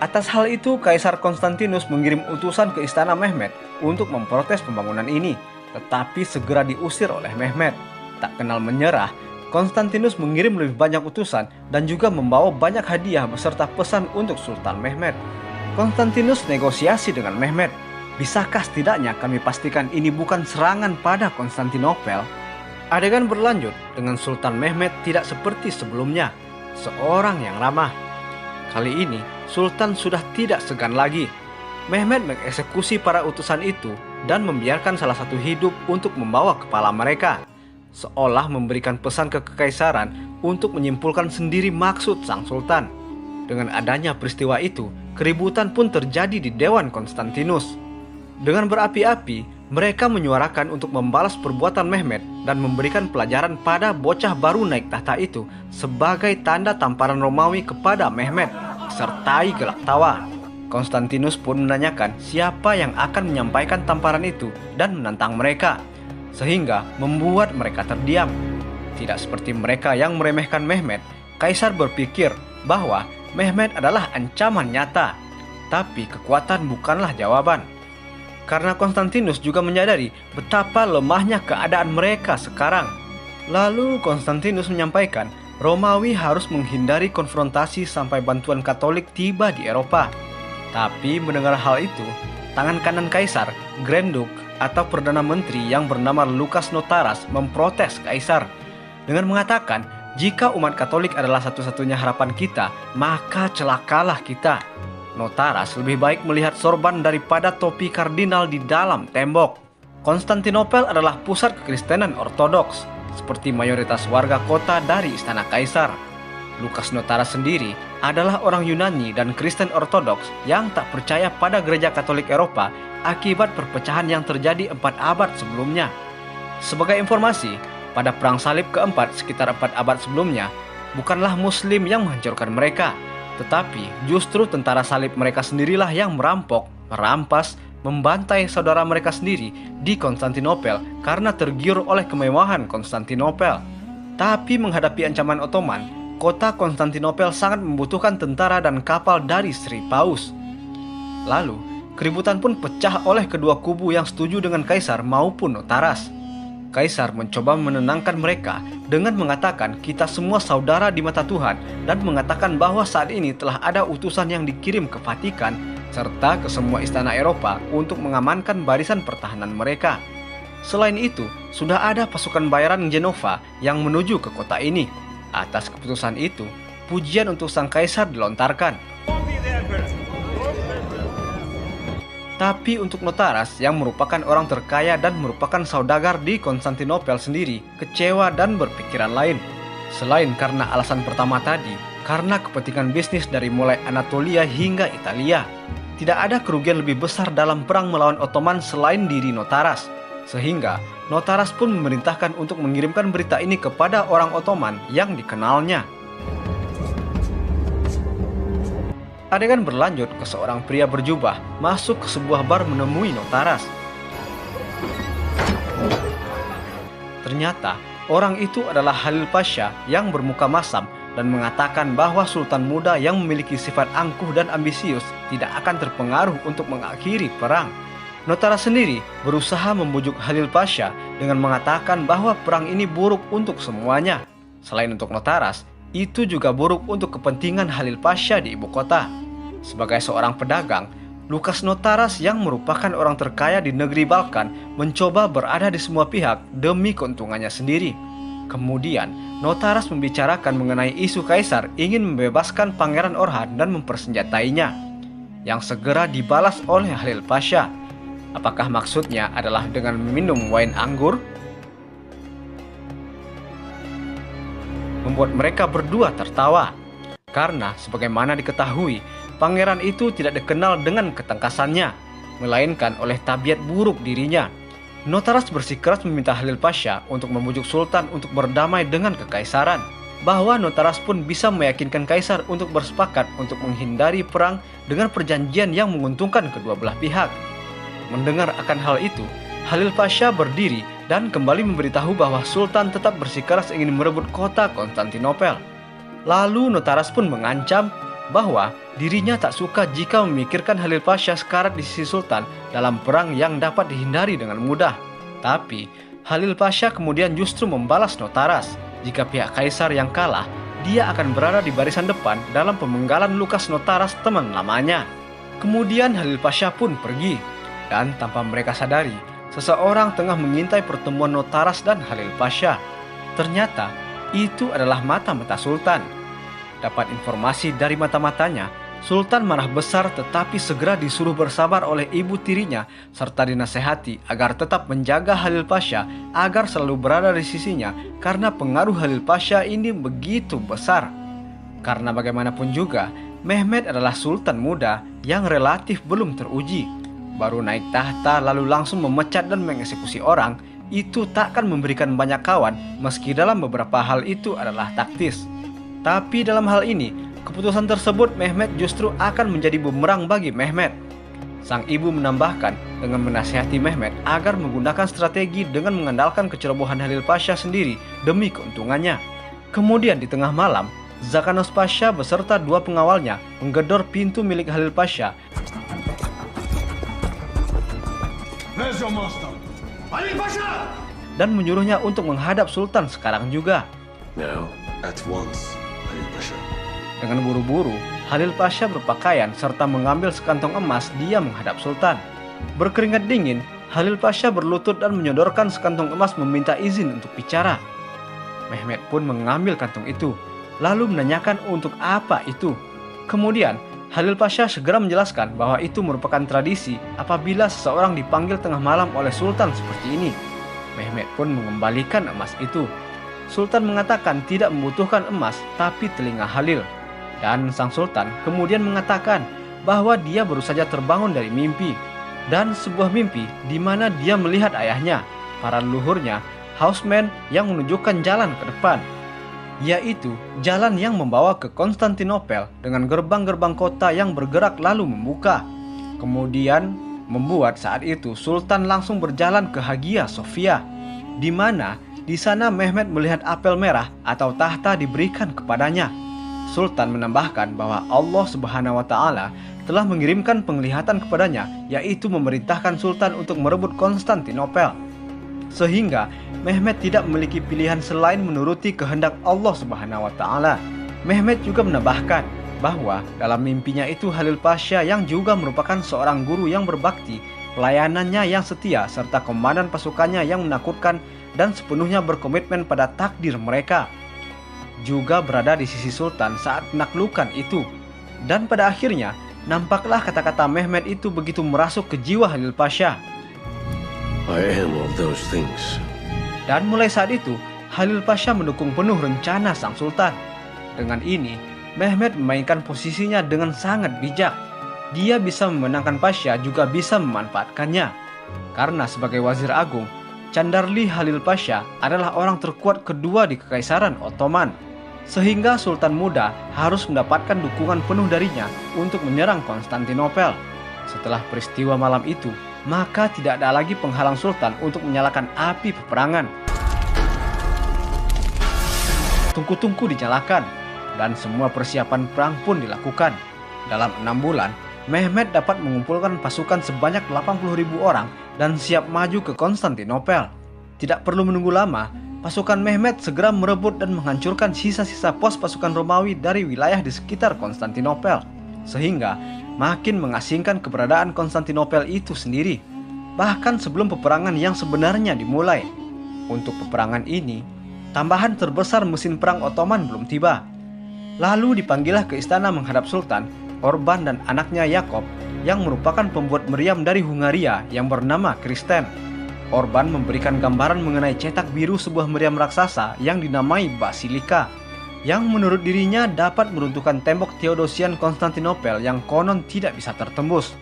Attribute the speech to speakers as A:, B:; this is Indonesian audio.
A: Atas hal itu, Kaisar Konstantinus mengirim utusan ke istana Mehmed untuk memprotes pembangunan ini, tetapi segera diusir oleh Mehmed. Tak kenal menyerah, Konstantinus mengirim lebih banyak utusan dan juga membawa banyak hadiah beserta pesan untuk Sultan Mehmed. Konstantinus negosiasi dengan Mehmed. Bisakah setidaknya kami pastikan ini bukan serangan pada Konstantinopel? Adegan berlanjut dengan Sultan Mehmed tidak seperti sebelumnya, seorang yang ramah. Kali ini, Sultan sudah tidak segan lagi. Mehmed mengeksekusi para utusan itu dan membiarkan salah satu hidup untuk membawa kepala mereka, seolah memberikan pesan ke kekaisaran untuk menyimpulkan sendiri maksud sang sultan. Dengan adanya peristiwa itu, keributan pun terjadi di Dewan Konstantinus. Dengan berapi-api, mereka menyuarakan untuk membalas perbuatan Mehmed dan memberikan pelajaran pada bocah baru naik tahta itu sebagai tanda tamparan Romawi kepada Mehmed, disertai gelak tawa. Konstantinus pun menanyakan siapa yang akan menyampaikan tamparan itu dan menantang mereka, sehingga membuat mereka terdiam. Tidak seperti mereka yang meremehkan Mehmed, Kaisar berpikir bahwa Mehmed adalah ancaman nyata, tapi kekuatan bukanlah jawaban. Karena Konstantinus juga menyadari betapa lemahnya keadaan mereka sekarang. Lalu Konstantinus menyampaikan Romawi harus menghindari konfrontasi sampai bantuan Katolik tiba di Eropa. Tapi mendengar hal itu, tangan kanan Kaisar, Grand Duke atau Perdana Menteri yang bernama Lukas Notaras memprotes Kaisar dengan mengatakan jika umat Katolik adalah satu-satunya harapan kita, maka celakalah kita. Notaras lebih baik melihat sorban daripada topi kardinal di dalam tembok. Konstantinopel adalah pusat kekristenan ortodoks, seperti mayoritas warga kota dari istana Kaisar. Lukas Notaras sendiri adalah orang Yunani dan Kristen ortodoks yang tak percaya pada gereja Katolik Eropa akibat perpecahan yang terjadi 4 abad sebelumnya. Sebagai informasi, pada Perang Salib keempat sekitar 4 abad sebelumnya, bukanlah Muslim yang menghancurkan mereka, tetapi justru tentara salib mereka sendirilah yang merampok, merampas, membantai saudara mereka sendiri di Konstantinopel karena tergiur oleh kemewahan Konstantinopel. Tapi menghadapi ancaman Ottoman, kota Konstantinopel sangat membutuhkan tentara dan kapal dari Sri Paus. Lalu, keributan pun pecah oleh kedua kubu yang setuju dengan Kaisar maupun Notaras. Kaisar mencoba menenangkan mereka dengan mengatakan kita semua saudara di mata Tuhan dan mengatakan bahwa saat ini telah ada utusan yang dikirim ke Vatikan serta ke semua istana Eropa untuk mengamankan barisan pertahanan mereka. Selain itu, sudah ada pasukan bayaran Genova yang menuju ke kota ini. Atas keputusan itu, pujian untuk sang Kaisar dilontarkan. Tapi untuk Notaras yang merupakan orang terkaya dan merupakan saudagar di Konstantinopel sendiri, kecewa dan berpikiran lain. Selain karena alasan pertama tadi, karena kepentingan bisnis dari mulai Anatolia hingga Italia. Tidak ada kerugian lebih besar dalam perang melawan Ottoman selain diri Notaras. Sehingga Notaras pun memerintahkan untuk mengirimkan berita ini kepada orang Ottoman yang dikenalnya. Adegan berlanjut ke seorang pria berjubah masuk ke sebuah bar menemui Notaras. Ternyata orang itu adalah Halil Pasha yang bermuka masam dan mengatakan bahwa sultan muda yang memiliki sifat angkuh dan ambisius tidak akan terpengaruh untuk mengakhiri perang. Notaras sendiri berusaha membujuk Halil Pasha dengan mengatakan bahwa perang ini buruk untuk semuanya. Selain untuk Notaras, itu juga buruk untuk kepentingan Halil Pasha di ibu kota. Sebagai seorang pedagang, Lukas Notaras yang merupakan orang terkaya di negeri Balkan mencoba berada di semua pihak demi keuntungannya sendiri. Kemudian, Notaras membicarakan mengenai isu Kaisar ingin membebaskan Pangeran Orhan dan mempersenjatainya, yang segera dibalas oleh Halil Pasha. Apakah maksudnya adalah dengan meminum wain anggur? Membuat mereka berdua tertawa. Karena sebagaimana diketahui, pangeran itu tidak dikenal dengan ketangkasannya, melainkan oleh tabiat buruk dirinya. Notaras bersikeras meminta Halil Pasha untuk membujuk Sultan untuk berdamai dengan kekaisaran, bahwa Notaras pun bisa meyakinkan Kaisar untuk bersepakat untuk menghindari perang dengan perjanjian yang menguntungkan kedua belah pihak. Mendengar akan hal itu, Halil Pasha berdiri dan kembali memberitahu bahwa Sultan tetap bersikeras ingin merebut kota Konstantinopel. Lalu Notaras pun mengancam bahwa dirinya tak suka jika memikirkan Halil Pasha sekarat di sisi Sultan dalam perang yang dapat dihindari dengan mudah. Tapi Halil Pasha kemudian justru membalas Notaras. Jika pihak Kaisar yang kalah, dia akan berada di barisan depan dalam pemenggalan Lukas Notaras, teman lamanya. Kemudian Halil Pasha pun pergi, dan tanpa mereka sadari, seseorang tengah mengintai pertemuan Notaras dan Halil Pasha. Ternyata itu adalah mata-mata Sultan. Dapat informasi dari mata-matanya, Sultan marah besar tetapi segera disuruh bersabar oleh ibu tirinya serta dinasehati agar tetap menjaga Halil Pasha agar selalu berada di sisinya karena pengaruh Halil Pasha ini begitu besar. Karena bagaimanapun juga, Mehmed adalah sultan muda yang relatif belum teruji. Baru naik tahta lalu langsung memecat dan mengeksekusi orang, itu takkan memberikan banyak kawan meski dalam beberapa hal itu adalah taktis. Tapi dalam hal ini, keputusan tersebut Mehmed justru akan menjadi bumerang bagi Mehmed. Sang ibu menambahkan dengan menasihati Mehmed agar menggunakan strategi dengan mengandalkan kecerobohan Halil Pasha sendiri demi keuntungannya. Kemudian di tengah malam, Zakanos Pasha beserta dua pengawalnya menggedor pintu milik Halil Pasha. Dan menyuruhnya untuk menghadap Sultan sekarang juga.
B: Now, at once.
A: Dengan buru-buru, Halil Pasha berpakaian serta mengambil sekantong emas, dia menghadap Sultan. Berkeringat dingin, Halil Pasha berlutut dan menyodorkan sekantong emas meminta izin untuk bicara. Mehmed pun mengambil kantong itu, lalu menanyakan untuk apa itu. Kemudian, Halil Pasha segera menjelaskan bahwa itu merupakan tradisi apabila seseorang dipanggil tengah malam oleh Sultan seperti ini. Mehmed pun mengembalikan emas itu. Sultan mengatakan tidak membutuhkan emas tapi telinga Halil. Dan sang Sultan kemudian mengatakan bahwa dia baru saja terbangun dari mimpi. Dan sebuah mimpi di mana dia melihat ayahnya, para leluhurnya, Haussmann yang menunjukkan jalan ke depan. Yaitu jalan yang membawa ke Konstantinopel dengan gerbang-gerbang kota yang bergerak lalu membuka. Kemudian membuat saat itu Sultan langsung berjalan ke Hagia Sophia, di mana di sana Mehmed melihat apel merah atau tahta diberikan kepadanya. Sultan menambahkan bahwa Allah Subhanahu wa Ta'ala telah mengirimkan penglihatan kepadanya, yaitu memerintahkan Sultan untuk merebut Konstantinopel. Sehingga Mehmed tidak memiliki pilihan selain menuruti kehendak Allah Subhanahu wa Ta'ala. Mehmed juga menambahkan bahwa dalam mimpinya itu Halil Pasha yang juga merupakan seorang guru yang berbakti, pelayanannya yang setia, serta komandan pasukannya yang menakutkan dan sepenuhnya berkomitmen pada takdir mereka, juga berada di sisi Sultan saat penaklukan itu. Dan pada akhirnya, nampaklah kata-kata Mehmed itu begitu merasuk ke jiwa Halil Pasha.
B: I am of those things.
A: Dan mulai saat itu, Halil Pasha mendukung penuh rencana sang Sultan. Dengan ini, Mehmed memainkan posisinya dengan sangat bijak. Dia bisa memenangkan Pasha juga bisa memanfaatkannya. Karena sebagai Wazir Agung, Candarli Halil Pasha adalah orang terkuat kedua di Kekaisaran Ottoman. Sehingga Sultan muda harus mendapatkan dukungan penuh darinya untuk menyerang Konstantinopel. Setelah peristiwa malam itu, maka tidak ada lagi penghalang Sultan untuk menyalakan api peperangan. Tungku-tungku dinyalakan, dan semua persiapan perang pun dilakukan. Dalam 6 bulan, Mehmed dapat mengumpulkan pasukan sebanyak 80.000 orang dan siap maju ke Konstantinopel. Tidak perlu menunggu lama, pasukan Mehmed segera merebut dan menghancurkan sisa-sisa pos pasukan Romawi dari wilayah di sekitar Konstantinopel, sehingga makin mengasingkan keberadaan Konstantinopel itu sendiri, bahkan sebelum peperangan yang sebenarnya dimulai. Untuk peperangan ini, tambahan terbesar mesin perang Ottoman belum tiba. Lalu dipanggillah ke istana menghadap Sultan, Orban dan anaknya Yakob yang merupakan pembuat meriam dari Hungaria yang bernama Kristen. Orban memberikan gambaran mengenai cetak biru sebuah meriam raksasa yang dinamai Basilika, yang menurut dirinya dapat meruntuhkan tembok Theodosian Konstantinopel yang konon tidak bisa tertembus.